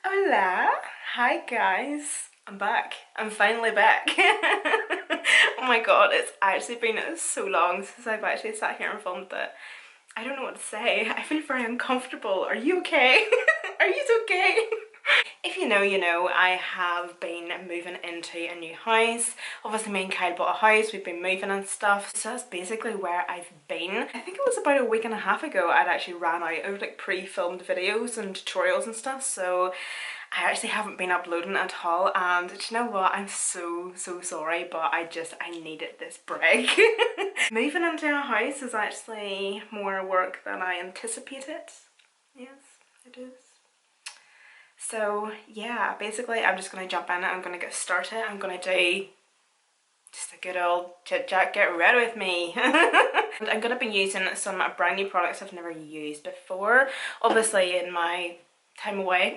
Hola! Hi guys! I'm back. I'm finally back. Oh my god, it's actually been so long since I've actually sat here and filmed that. I don't know what to say. I feel very uncomfortable. Are you okay? Are you okay? If you know, you know, I have been moving into a new house. Obviously me and Kyle bought a house, we've been moving and stuff. So that's basically where I've been. I think it was about a week and a half ago I'd actually ran out of like pre-filmed videos and tutorials and stuff. So I actually haven't been uploading at all, and do you know what? I'm so sorry, but I needed this break. Moving into a house is actually more work than I anticipated. Yes, it is. So yeah, basically I'm just going to jump in, I'm going to get started, I'm going to do just a good old chit chat, get ready with me. And I'm going to be using some brand new products I've never used before. Obviously in my time away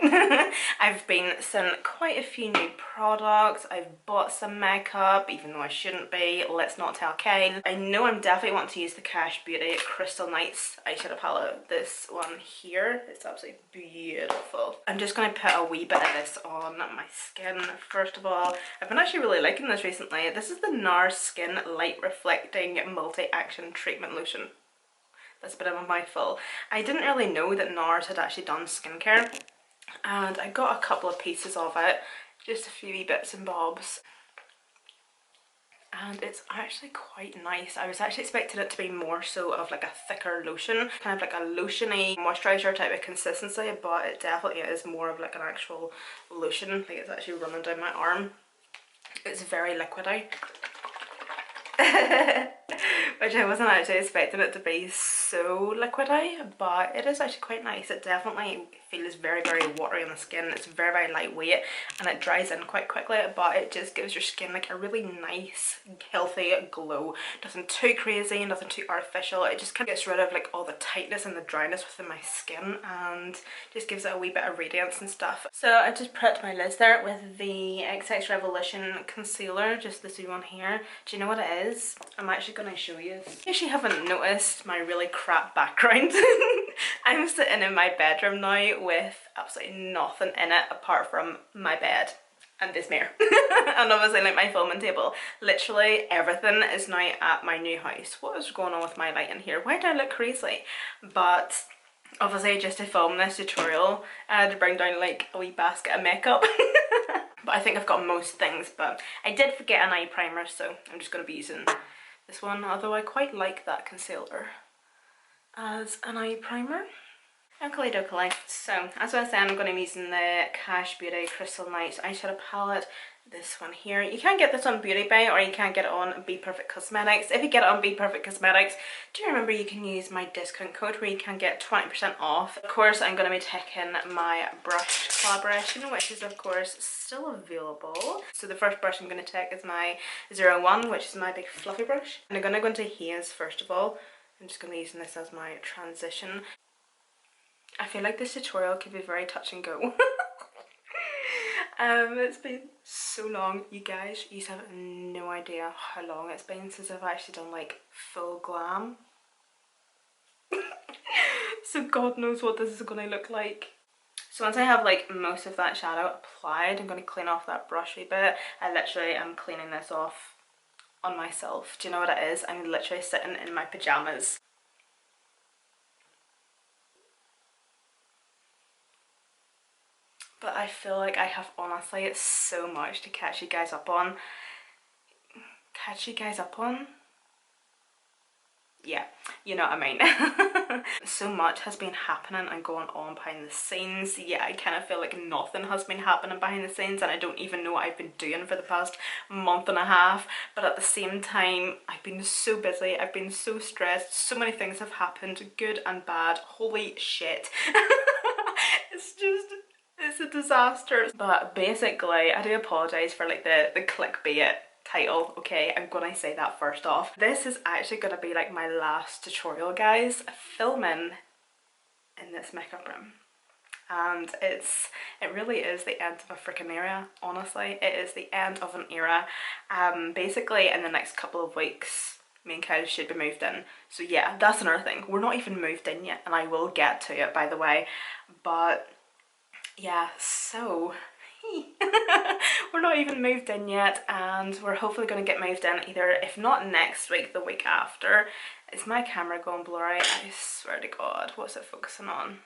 I've been sent quite a few new products. I've bought some makeup even though I shouldn't be, let's not tell Kyle. I know I'm definitely want to use the Cash Beauty Crystal Nights eyeshadow palette. This one here, it's absolutely beautiful. I'm just going to put a wee bit of this on my skin first of all. I've been actually really liking this recently. This is the NARS Skin Light Reflecting Multi-Action Treatment Lotion. That's a bit of a mouthful. I didn't really know that NARS had actually done skincare, and I got a couple of pieces of it, just a few wee bits and bobs, and it's actually quite nice. I was actually expecting it to be more so of like a thicker lotion, kind of like a lotiony moisturiser type of consistency, but it definitely is more of like an actual lotion. Like it's actually running down my arm. It's very liquidy. Which I wasn't actually expecting it to be so liquidy, but it is actually quite nice. It definitely feels very watery on the skin. It's very lightweight and it dries in quite quickly, but it just gives your skin like a really nice healthy glow. Nothing too crazy, nothing too artificial. It just kind of gets rid of like all the tightness and the dryness within my skin and just gives it a wee bit of radiance and stuff. So I just prepped my lids there with the XX Revolution concealer, just this wee one here. Do you know what it is? I'm actually going to show you. In case you haven't noticed my really crap background, I'm sitting in my bedroom now with absolutely nothing in it apart from my bed and this mirror and obviously like my filming table. Literally everything is now at my new house. What is going on with my lighting here? Why do I look crazy? But obviously just to film this tutorial I had to bring down like a wee basket of makeup. But I think I've got most things, but I did forget an eye primer, so I'm just going to be using this one, although I quite like that concealer as an eye primer. Oakley dokley. So, as I was saying, I'm going to be using the Cash Beauty Crystal Nights eyeshadow palette. This one here. You can get this on Beauty Bay or you can get it on Be Perfect Cosmetics. If you get it on Be Perfect Cosmetics, do remember you can use my discount code where you can get 20% off. Of course, I'm going to be taking my brush collaboration, which is of course still available. So the first brush I'm going to take is my 01, which is my big fluffy brush. And I'm going to go into haze first of all. I'm just going to be using this as my transition. I feel like this tutorial could be very touch and go. It's been so long, you guys. You have no idea how long it's been since I've actually done like full glam. So God knows what this is going to look like. So once I have like most of that shadow applied, I'm going to clean off that brush a bit. I literally am cleaning this off on myself. Do you know what it is? I'm literally sitting in my pajamas. But I feel like I have honestly so much to catch you guys up on. Yeah, you know what I mean. So much has been happening and going on behind the scenes. Yeah, I kind of feel like nothing has been happening behind the scenes and I don't even know what I've been doing for the past month and a half. But at the same time, I've been so busy, I've been so stressed, so many things have happened, good and bad. Holy shit. It's a disaster. But basically, I do apologise for like the clickbait title, okay? I'm gonna say that first off. This is actually gonna be like my last tutorial, guys, filming in this makeup room. And it really is the end of a freaking era, honestly. It is the end of an era. Basically in the next couple of weeks, me and Kyle should be moved in. So yeah, that's another thing. We're not even moved in yet, and I will get to it, by the way. But yeah, so we're not even moved in yet, and we're hopefully going to get moved in either, if not next week, the week after. Is my camera going blurry? I swear to God, what's it focusing on?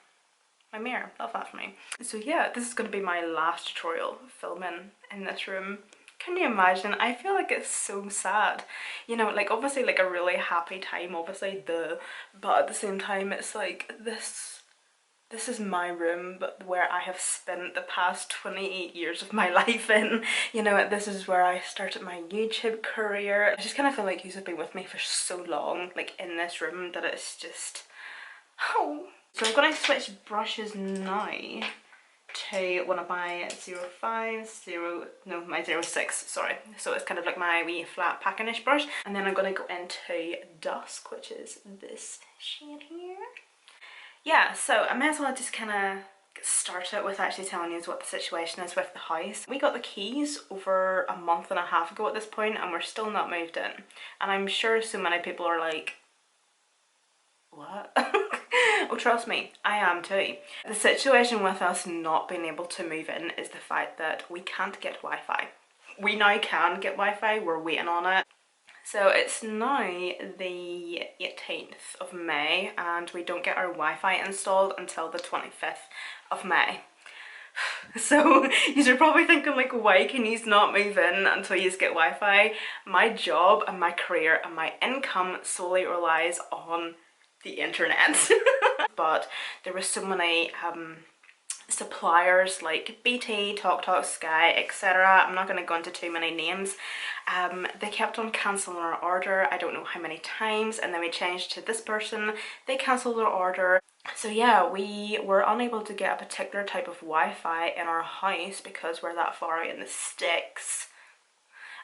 My mirror, love that for me. So yeah, this is going to be my last tutorial filming in this room. Can you imagine? I feel like it's so sad. You know, like obviously like a really happy time, obviously, but at the same time it's like this is my room, but where I have spent the past 28 years of my life in. You know, this is where I started my YouTube career. I just kind of feel like you have been with me for so long, like in this room, that it's just, oh. So I'm going to switch brushes now to one of my 05, my 06, sorry. So it's kind of like my wee flat packing-ish brush. And then I'm going to go into Dusk, which is this shade here. Yeah, so I may as well just kind of start it with actually telling you what the situation is with the house. We got the keys over a month and a half ago at this point, and we're still not moved in. And I'm sure so many people are like, what? Oh, trust me, I am too. The situation with us not being able to move in is the fact that we can't get Wi-Fi. We now can get Wi-Fi, we're waiting on it. So it's now the 18th of May and we don't get our Wi-Fi installed until the 25th of May. So you're probably thinking like, why can you not move in until you get Wi-Fi? My job and my career and my income solely relies on the internet. But there were so many suppliers like BT, TalkTalk, Sky, etc. I'm not going to go into too many names. They kept on cancelling our order, I don't know how many times, and then we changed to this person, they cancelled our order. So yeah, we were unable to get a particular type of Wi-Fi in our house because we're that far out in the sticks.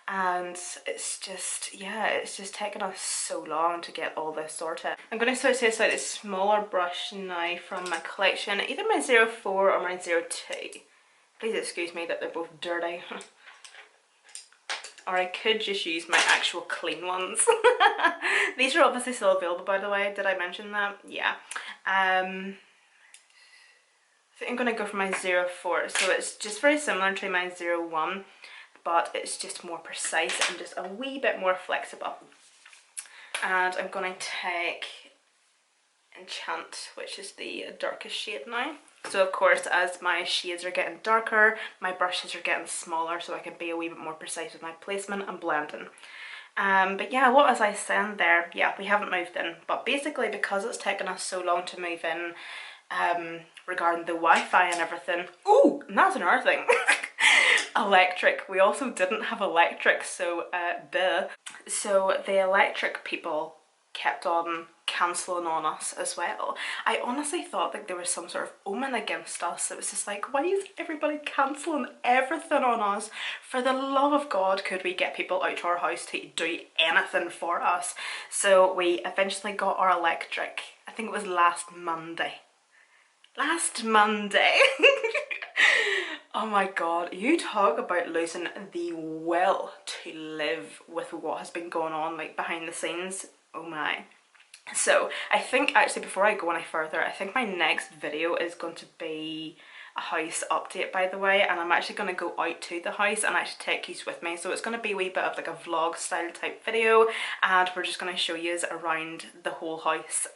And it's just, yeah, it's just taken us so long to get all this sorted. I'm going to switch to a slightly smaller brush now from my collection, either my 04 or my 02. Please excuse me that they're both dirty. Or I could just use my actual clean ones. These are obviously still available, by the way. Did I mention that? Yeah. I think I'm going to go for my 04. So it's just very similar to my 01. But it's just more precise and just a wee bit more flexible. And I'm going to take Enchant, which is the darkest shade now. So of course, as my shades are getting darker, my brushes are getting smaller so I can be a wee bit more precise with my placement and blending. But yeah, what was I saying there? Yeah, we haven't moved in, but basically because it's taken us so long to move in, regarding the Wi-Fi and everything. Oh, and that's another thing. Electric. We also didn't have electric, so So the electric people kept on cancelling on us as well. I honestly thought that there was some sort of omen against us. It was just like, why is everybody cancelling everything on us? For the love of God, could we get people out to our house to do anything for us? So we eventually got our electric. I think it was last Monday. Last Monday. Oh my God, you talk about losing the will to live with what has been going on like behind the scenes. Oh my. So I think actually before I go any further, I think my next video is going to be a house update, by the way, and I'm actually going to go out to the house and actually take you with me. So it's going to be a wee bit of like a vlog style type video, and we're just going to show you around the whole house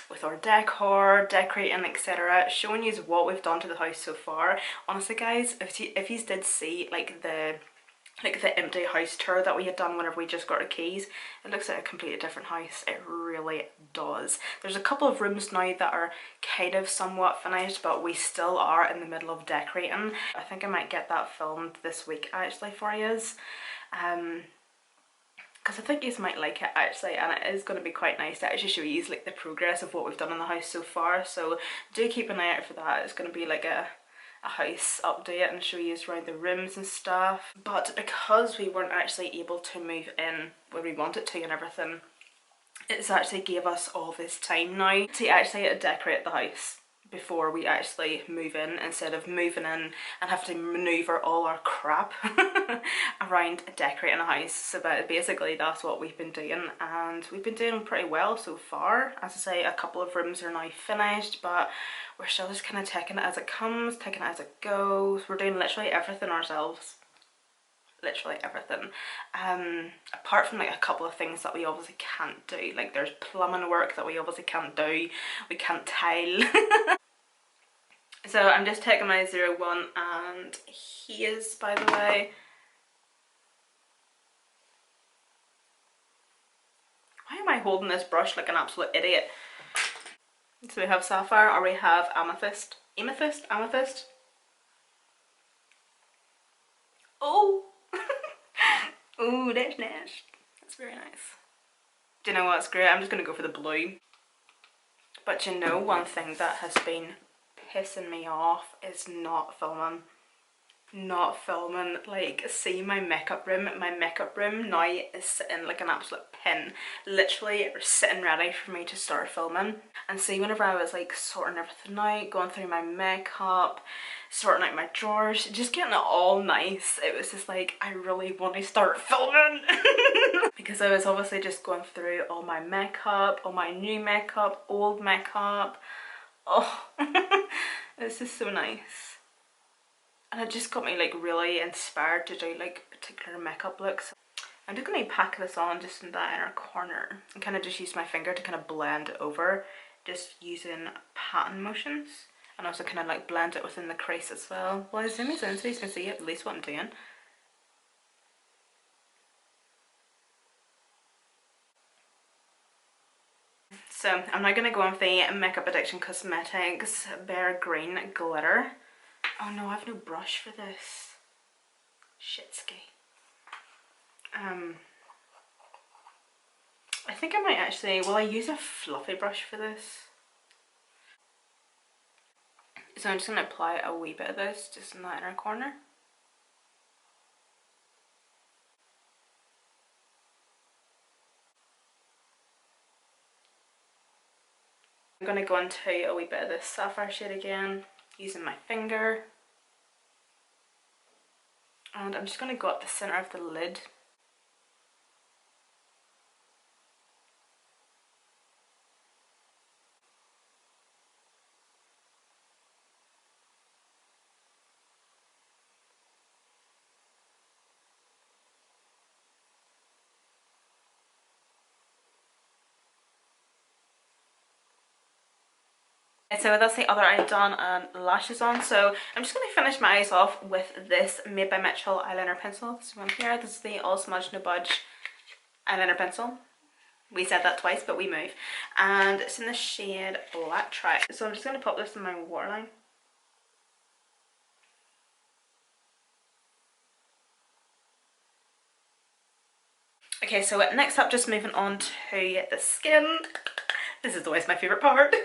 with our decor, decorating, etc, showing you what we've done to the house so far. Honestly guys, if you did see like the empty house tour that we had done whenever we just got our keys, it looks like a completely different house. It really does. There's a couple of rooms now that are kind of somewhat finished, but we still are in the middle of decorating. I think I might get that filmed this week actually for you, because I think you might like it actually, and it is going to be quite nice to actually show you like the progress of what we've done in the house so far. So do keep an eye out for that. It's going to be like a house update and show you around the rooms and stuff. But because we weren't actually able to move in where we wanted to and everything, it's actually gave us all this time now to actually decorate the house before we actually move in, instead of moving in and have to maneuver all our crap around decorating a house. So basically that's what we've been doing, and we've been doing pretty well so far. As I say, a couple of rooms are now finished, but we're still just kind of taking it as it comes, taking it as it goes. We're doing literally everything ourselves. Literally everything, apart from like a couple of things that we obviously can't do. Like there's plumbing work that we obviously can't do, we can't tile. So I'm just taking my 01, and he is, by the way, why am I holding this brush like an absolute idiot? So we have sapphire, or we have amethyst. Amethyst. Oh. Oh, that's nice. That's very nice. Do you know what's great? I'm just going to go for the blue. But you know, one thing that has been pissing me off is not filming. Like, see my makeup room now is sitting like an absolute pin, literally sitting ready for me to start filming. And see, whenever I was like sorting everything out, going through my makeup, sorting out my drawers, just getting it all nice, it was just like, I really want to start filming. Because I was obviously just going through all my makeup, all my new makeup, old makeup. Oh, it's just so nice. And it just got me like really inspired to do like particular makeup looks. I'm just going to pack this on just in that inner corner and kind of just use my finger to kind of blend it over, just using pattern motions, and also kind of like blend it within the crease as well. Well, I zoom in so you can see at least what I'm doing. So I'm now going to go on with the Makeup Addiction Cosmetics Bare Green Glitter. Oh no, I have no brush for this. Shitski. I think I might actually, will I use a fluffy brush for this? So I'm just going to apply a wee bit of this just in that inner corner. I'm going to go into a wee bit of this sapphire shade again, using my finger. And I'm just going to go up the centre of the lid. So that's the other eye done and lashes on. So I'm just going to finish my eyes off with this Made by Mitchell eyeliner pencil. This one here. This is the All Smudge No Budge eyeliner pencil. We said that twice, but we move. And it's in the shade Black Track. So I'm just going to pop this in my waterline. Okay, so next up, just moving on to the skin. This is always my favourite part.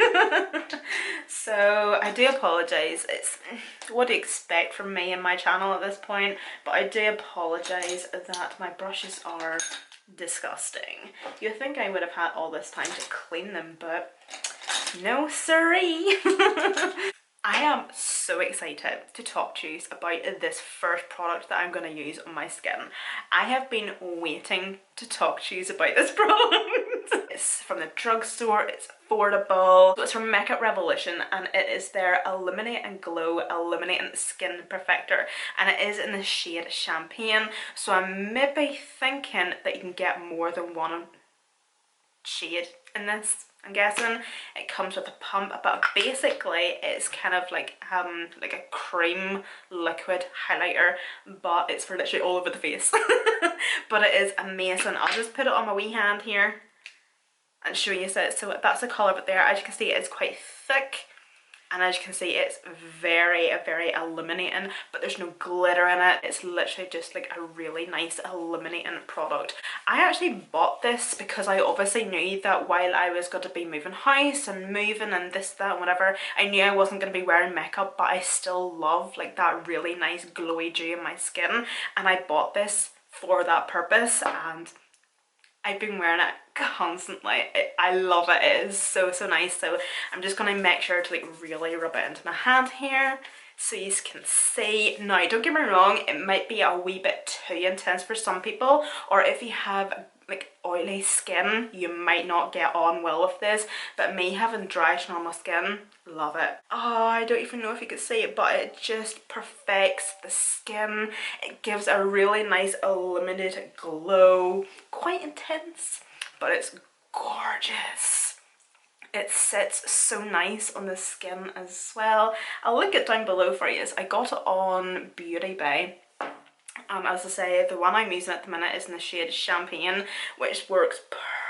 So I do apologise. It's what do you expect from me and my channel at this point, but I do apologise that my brushes are disgusting. You'd think I would have had all this time to clean them, but no siree. I am so excited to talk to you about this first product that I'm going to use on my skin. I have been waiting to talk to you about this product. It's from the drugstore, it's affordable. It's from Makeup Revolution, and it is their Illuminate and Glow Illuminating Skin Perfector, and it is in the shade Champagne. So I'm maybe thinking that you can get more than one shade in this. I'm guessing it comes with a pump, but basically it's kind of like a cream liquid highlighter, but it's for literally all over the face. But it is amazing. I'll just put it on my wee hand here and show you. So that's the colour of it there. As you can see, it's quite thick, and as you can see, it's very illuminating, but there's no glitter in it. It's literally just like a really nice illuminating product. I actually bought this because I obviously knew that while I was going to be moving house and moving and this, that and whatever, I knew I wasn't going to be wearing makeup, but I still love like that really nice glowy dew in my skin, and I bought this for that purpose, and I've been wearing it constantly. I love it. It is so nice. So I'm just going to make sure to like really rub it into my hand here so you can see. Now don't get me wrong, it might be a wee bit too intense for some people, or if you have like oily skin you might not get on well with this, but me having dry to normal skin, love it. Oh, I don't even know if you could see it, but it just perfects the skin. It gives a really nice illuminated glow, quite intense, but it's gorgeous. It sits so nice on the skin as well. I'll link it down below for you. I got it on Beauty Bay. As I say, the one I'm using at the minute is in the shade Champagne, which works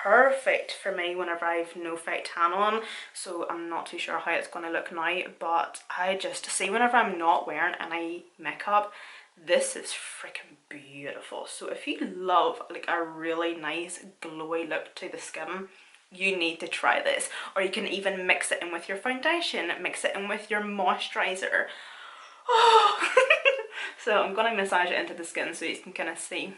perfect for me whenever I've no fake tan on, so I'm not too sure how it's going to look now, but I just see whenever I'm not wearing any makeup, this is freaking beautiful. So if you love like a really nice glowy look to the skin, you need to try this. Or you can even mix it in with your foundation, mix it in with your moisturizer. Oh. So I'm going to massage it into the skin so you can kind of see.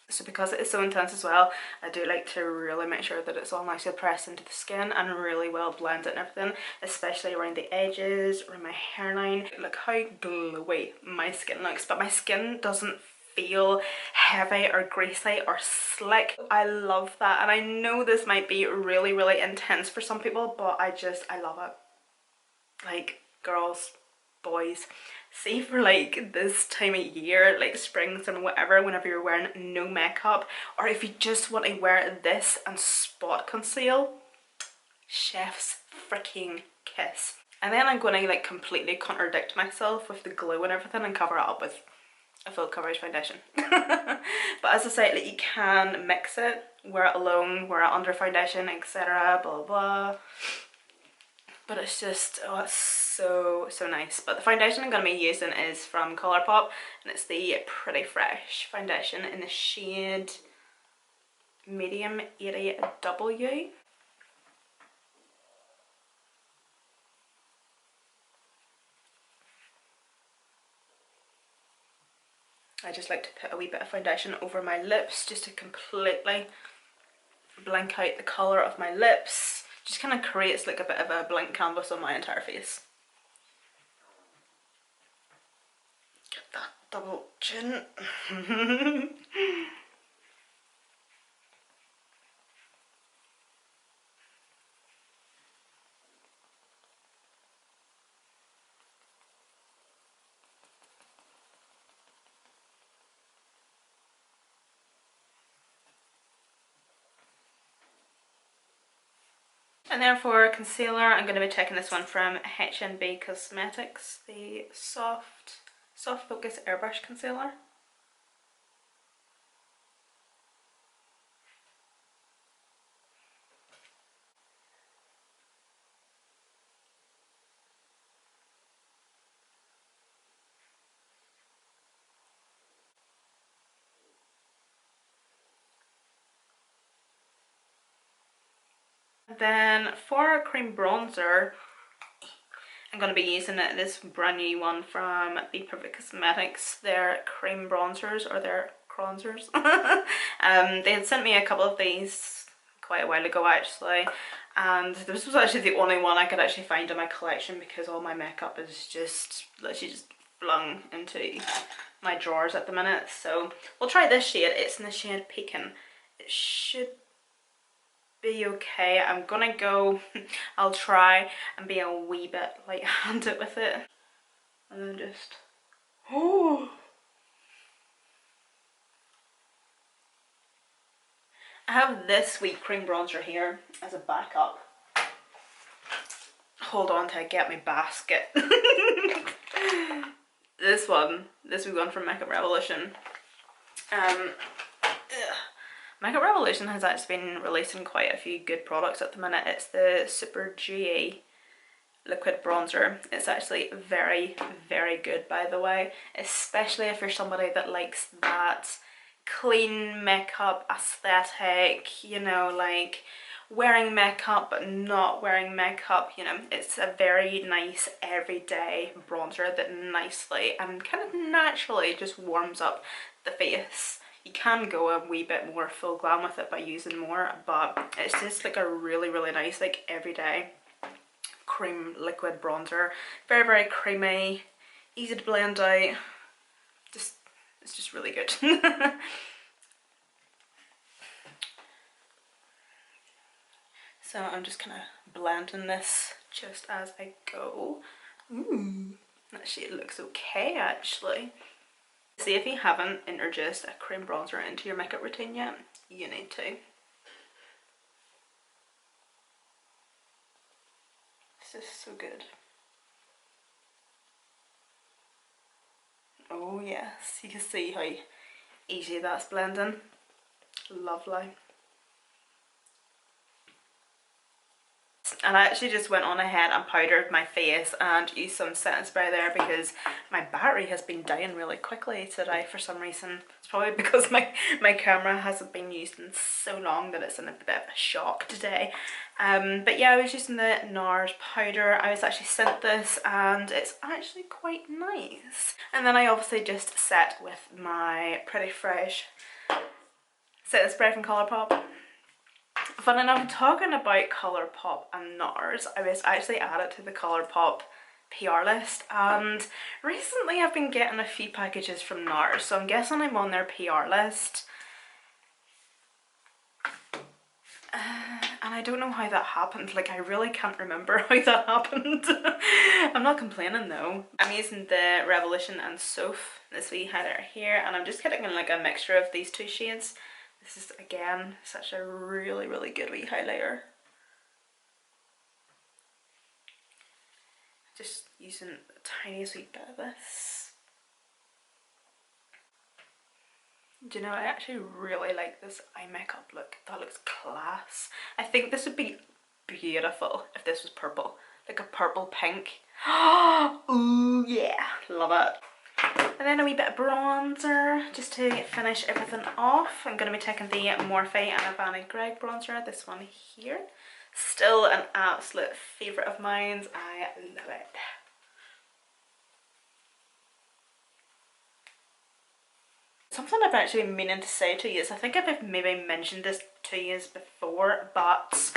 So because it is so intense as well, I do like to really make sure that it's all nicely pressed into the skin and really well blended and everything, especially around the edges, around my hairline. Look how glowy my skin looks, but my skin doesn't feel heavy or greasy or slick. I love that, and I know this might be really, really intense for some people, but I love it. Like, girls, boys, see for like this time of year, like spring, summer, whatever, whenever you're wearing no makeup, or if you just want to wear this and spot conceal, chef's freaking kiss. And then I'm going to like completely contradict myself with the glue and everything and cover it up with a full coverage foundation. But as I say, like, you can mix it, wear it alone, wear it under foundation, etc, blah blah blah. But it's just, oh, it's so nice. But the foundation I'm going to be using is from COLLAB, and it's the Pretty Fresh foundation in the shade Medium 80W. I just like to put a wee bit of foundation over my lips just to completely blank out the colour of my lips. Just kind of creates like a bit of a blank canvas on my entire face. Get that double chin. And then for concealer, I'm going to be taking this one from H&B Cosmetics, the Soft Focus Airbrush Concealer. Then for a cream bronzer, I'm going to be using this brand new one from DEPOP Cosmetics, their cream bronzers, or their bronzers. They had sent me a couple of these quite a while ago actually, and this was actually the only one I could actually find in my collection because all my makeup is just literally just flung into my drawers at the minute. So we'll try this shade. It's in the shade Pecan. It should be okay. I'm gonna go, I'll try and be a wee bit light-handed with it, and then just, oh, I have this sweet cream bronzer here as a backup. Hold on till I get my basket. This wee one from Makeup Revolution. Makeup Revolution has actually been releasing quite a few good products at the minute. It's the Super GA liquid bronzer. It's actually very, very good, by the way, especially if you're somebody that likes that clean makeup aesthetic, you know, like wearing makeup but not wearing makeup, you know. It's a very nice everyday bronzer that nicely and kind of naturally just warms up the face. You can go a wee bit more full glam with it by using more, but it's just like a really, really nice like everyday cream liquid bronzer. Very, very creamy, easy to blend out. It's just really good. So I'm just kind of blending this just as I go. Ooh, that shade looks okay actually. See, if you haven't introduced a cream bronzer into your makeup routine yet, you need to. This is so good. Oh yes, you can see how easy that's blending. Lovely. And I actually just went on ahead and powdered my face and used some setting spray there because my battery has been dying really quickly today for some reason. It's probably because my camera hasn't been used in so long that it's in a bit of a shock today. But yeah, I was using the NARS powder. I was actually sent this and it's actually quite nice. And then I obviously just set with my Pretty Fresh setting spray from COLLAB. Fun enough, talking about ColourPop and NARS, I was actually added to the ColourPop PR list, and recently I've been getting a few packages from NARS, so I'm guessing I'm on their PR list. And I don't know how that happened, like I really can't remember how that happened. I'm not complaining though. I'm using the Revolution and Soph, this wee highlighter here, and I'm just getting like a mixture of these two shades. This is again such a really good wee highlighter. Just using the tiniest wee bit of this. Do you know, I actually really like this eye makeup look. That looks class. I think this would be beautiful if this was purple, like a purple pink. Ooh yeah, love it. And then a wee bit of bronzer just to finish everything off. I'm going to be taking the Morphe and Havana Greg bronzer, this one here. Still an absolute favourite of mine. I love it. Something I've actually been meaning to say to you is, I think I've maybe mentioned this to you before, but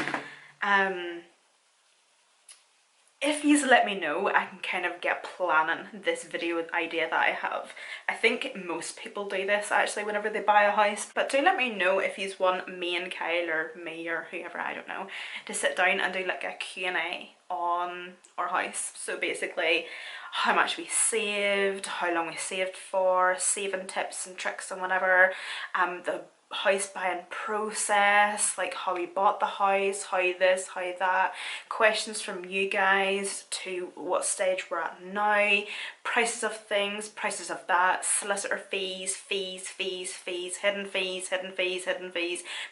if you let me know, I can kind of get planning this video idea that I have. I think most people do this actually whenever they buy a house, but do let me know if you want me and Kyle or me or whoever, I don't know, to sit down and do like a Q&A on our house. So basically how much we saved, how long we saved for, saving tips and tricks and whatever, the house buying process, like how we bought the house, how this, how that, questions from you guys to what stage we're at now, prices of things, prices of that, solicitor fees, hidden fees,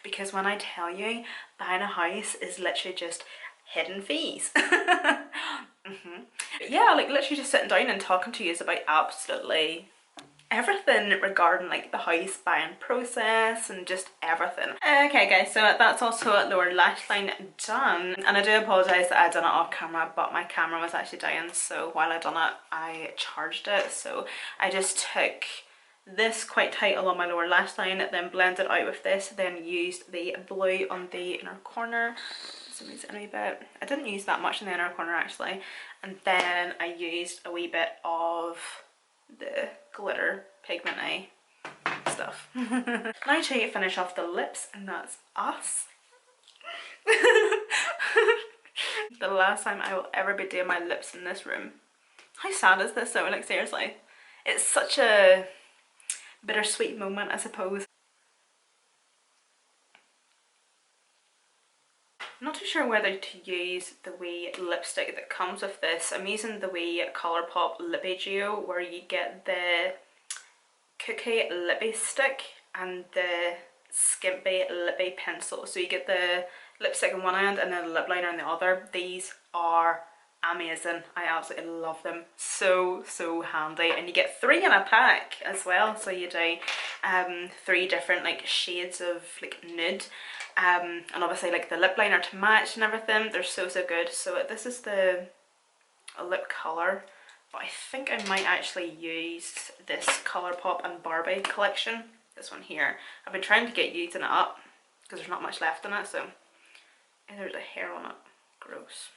because when I tell you, buying a house is literally just hidden fees. But yeah, like literally just sitting down and talking to you is about absolutely everything regarding like the house buying process and just everything. Okay guys, so that's also lower lash line done, and I do apologise that I done it off camera, but my camera was actually dying, so while I done it I charged it. So I just took this quite tight along my lower lash line, then blended out with this, then used the blue on the inner corner. So use it a wee bit. I didn't use that much in the inner corner actually, and then I used a wee bit of the glitter pigment eye stuff. Now to finish off the lips, and that's us. The last time I will ever be doing my lips in this room. How sad is this though, like seriously? It's such a bittersweet moment, I suppose. I'm not too sure whether to use the wee lipstick that comes with this. I'm using the wee ColourPop Lippy Duo, where you get the Cookie Lippy Stick and the Skimpy Lippy Pencil. So you get the lipstick on one end and then the lip liner on the other. These are amazing. I absolutely love them. So handy, and you get 3 in a pack as well. So you do 3 different like shades of like nude. And obviously like the lip liner to match and everything. They're so good. So this is the lip colour, but I think I might actually use this ColourPop and Barbie collection, this one here. I've been trying to get using it up because there's not much left in it, so and there's a hair on it, gross.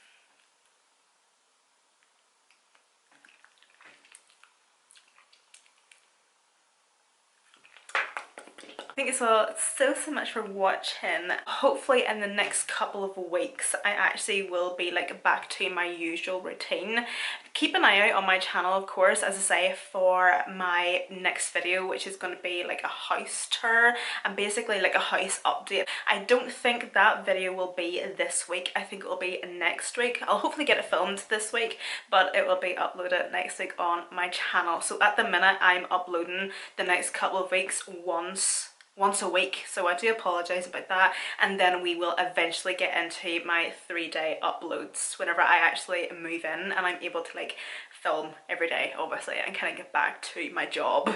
Thank you so much for watching. Hopefully in the next couple of weeks I actually will be like back to my usual routine. Keep an eye out on my channel, of course, as I say, for my next video, which is going to be like a house tour and basically like a house update. I don't think that video will be this week. I think it will be next week. I'll hopefully get it filmed this week, but it will be uploaded next week on my channel. So at the minute I'm uploading the next couple of weeks once a week, so I do apologise about that, and then we will eventually get into my 3-day uploads whenever I actually move in and I'm able to like film every day, obviously, and kind of get back to my job.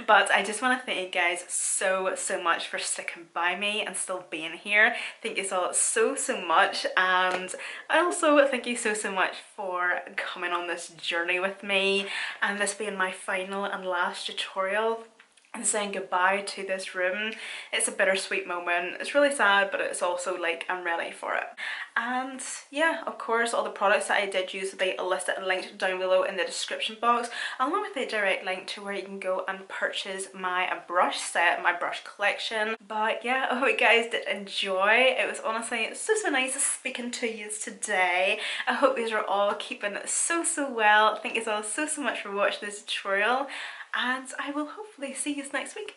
But I just want to thank you guys so much for sticking by me and still being here. Thank you all so much, and I also thank you so much for coming on this journey with me, and this being my final and last tutorial and saying goodbye to this room. It's a bittersweet moment. It's really sad, but it's also like I'm ready for it. And yeah, of course, all the products that I did use will be listed and linked down below in the description box, along with a direct link to where you can go and purchase my brush set, my brush collection. But yeah, I hope you guys did enjoy. It was honestly so nice speaking to you today. I hope you are all keeping so well. Thank you all so much for watching this tutorial, and I will hopefully see you next week.